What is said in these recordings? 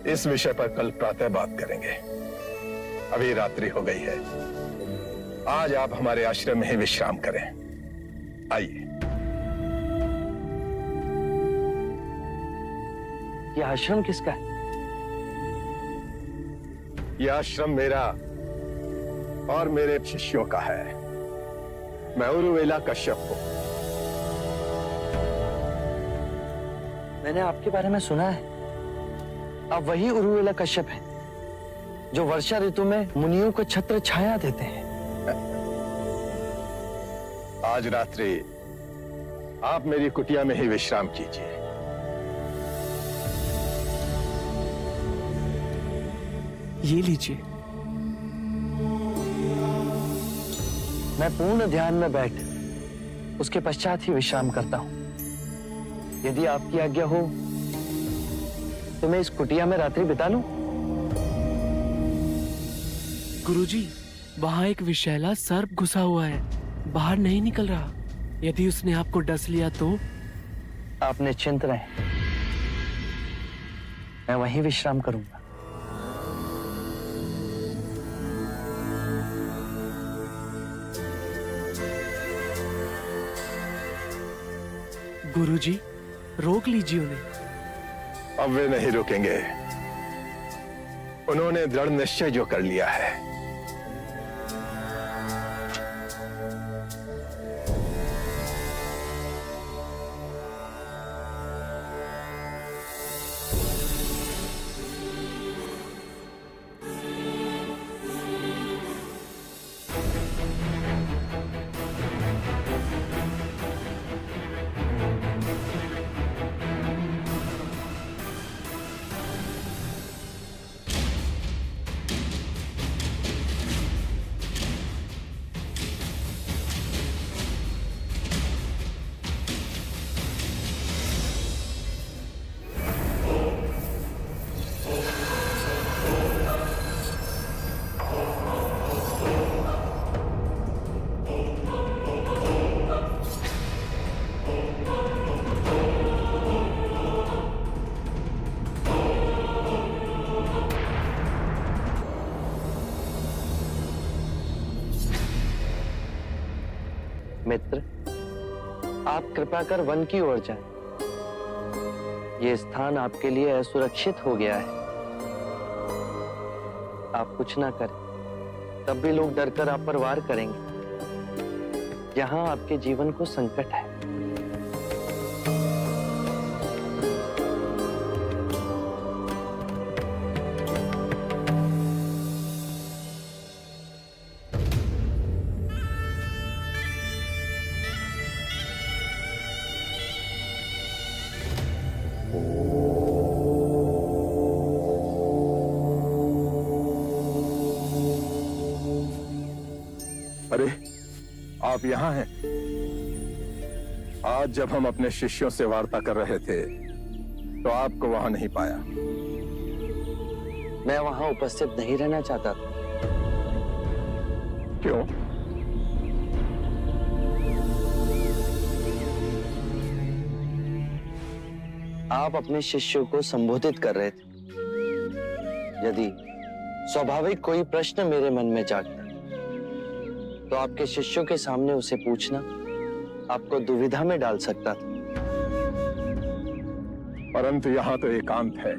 इस विषय पर कल प्रातः बात करेंगे। अभी रात्रि हो गई है। आज आप हमारे आश्रम में ही विश्राम करें। आइए। यह आश्रम किसका है? यह आश्रम मेरा और मेरे शिष्यों का है। मैं उरुवेला कश्यप हूं। मैंने आपके बारे में सुना है। आप वही उरुवेला कश्यप हैं जो वर्षा ऋतु में मुनियों को छत्र छाया देते हैं। आज रात्रि आप मेरी कुटिया में ही विश्राम कीजिए। ये लीजिए। मैं पूर्ण ध्यान में बैठ उसके पश्चात ही विश्राम करता हूं। यदि आपकी आज्ञा हो तो मैं इस कुटिया में रात्रि बिता लूं। गुरुजी, वहां एक विषैला सर्प घुसा हुआ है, बाहर नहीं निकल रहा। यदि उसने आपको डस लिया तो? आप निश्चिंत रहें, मैं वहीं विश्राम करूंगा। गुरुजी, रोक लीजिए उन्हें। अब वे नहीं रुकेंगे। उन्होंने दृढ़ निश्चय जो कर लिया है। मित्र, आप कृपा कर वन की ओर जाएं। ये स्थान आपके लिए असुरक्षित हो गया है। आप कुछ ना करें, तब भी लोग डरकर आप पर वार करेंगे। यहाँ आपके जीवन को संकट है। अरे, आप यहाँ हैं? आज जब हम अपने शिष्यों से वार्ता कर रहे थे तो आपको वहां नहीं पाया। मैं वहां उपस्थित नहीं रहना चाहता था। क्यों? आप अपने शिष्यों को संबोधित कर रहे थे। यदि स्वाभाविक कोई प्रश्न मेरे मन में जागता तो आपके शिष्यों के सामने उसे पूछना आपको दुविधा में डाल सकता था। परंतु यहाँ तो एकांत है।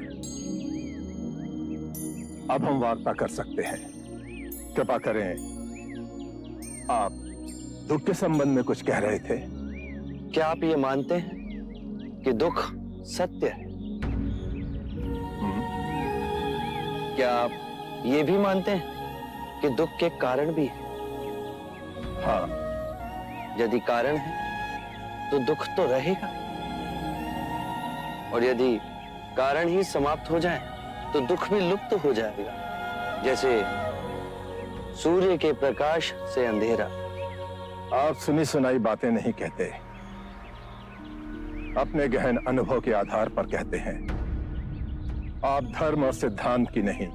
अब हम वार्ता कर सकते हैं। कृपा करें, आप दुख के संबंध में कुछ कह रहे थे। क्या आप ये मानते हैं कि दुख सत्य है? क्या आप ये भी मानते हैं कि दुख के कारण भी है? हाँ। यदि कारण है तो दुख तो रहेगा, और यदि कारण ही समाप्त हो जाए तो दुख भी लुप्त हो जाएगा, जैसे सूर्य के प्रकाश से अंधेरा। आप सुनी सुनाई बातें नहीं कहते, अपने गहन अनुभव के आधार पर कहते हैं। आप धर्म और सिद्धांत की नहीं,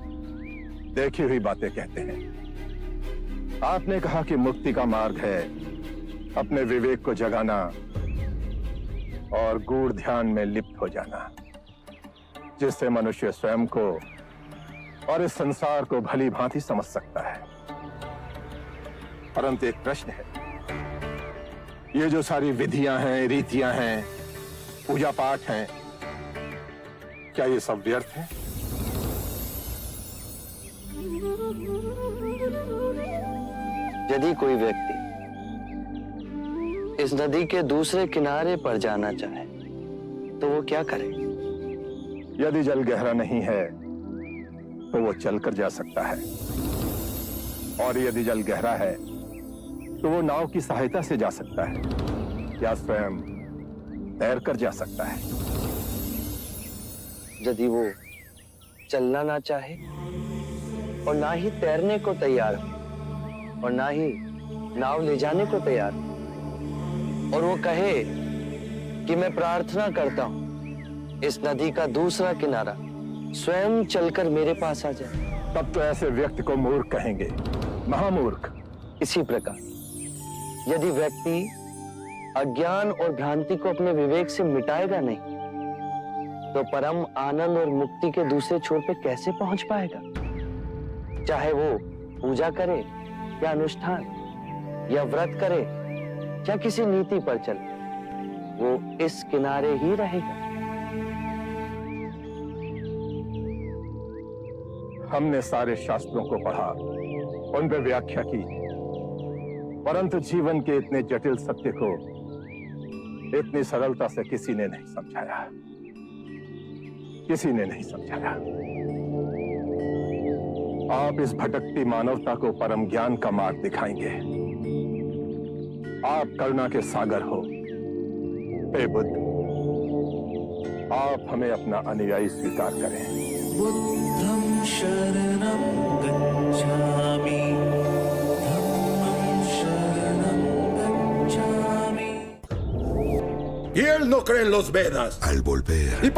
देखी हुई बातें कहते हैं। आपने कहा कि मुक्ति का मार्ग है अपने विवेक को जगाना और गूढ़ ध्यान में लिप्त हो जाना। जिससे मनुष्य स्वयं को और इस संसार को भली भांति समझ सकता है। परंतु एक प्रश्न है, ये जो सारी विधियां हैं, रीतियां हैं, पूजा पाठ हैं, क्या ये सब व्यर्थ है? यदि कोई व्यक्ति इस नदी के दूसरे किनारे पर जाना चाहे तो वो क्या करे? यदि जल गहरा नहीं है तो वो चलकर जा सकता है, और यदि जल गहरा है तो वो नाव की सहायता से जा सकता है या स्वयं तैरकर जा सकता है। यदि वो चलना ना चाहे और ना ही तैरने को तैयार हो और ना ही नाव ले जाने को तैयार हो, और वो कहे कि मैं प्रार्थना करता हूं इस नदी का दूसरा किनारा स्वयं चलकर मेरे पास आ जाए, तब तो ऐसे व्यक्ति को मूर्ख कहेंगे, महामूर्ख। इसी प्रकार यदि व्यक्ति अज्ञान और भ्रांति को अपने विवेक से मिटाएगा नहीं तो परम आनंद और मुक्ति के दूसरे छोर पे कैसे पहुंच पाएगा? चाहे वो पूजा करे या अनुष्ठान या व्रत करे या किसी नीति पर चले, वो इस किनारे ही रहेगा। हमने सारे शास्त्रों को पढ़ा, उन पर व्याख्या की, परंतु जीवन के इतने जटिल सत्य को इतनी सरलता से किसी ने नहीं समझाया, किसी ने नहीं समझाया। आप इस भटकती मानवता को परम ज्ञान का मार्ग दिखाएंगे। आप करुणा के सागर हो। हे बुद्ध, आप हमें अपना अनुयायी स्वीकार करें। बुद्धं शरणं गच्छामि, धम्मं शरणं गच्छामि. Y él no cree en los Vedas. Al volver,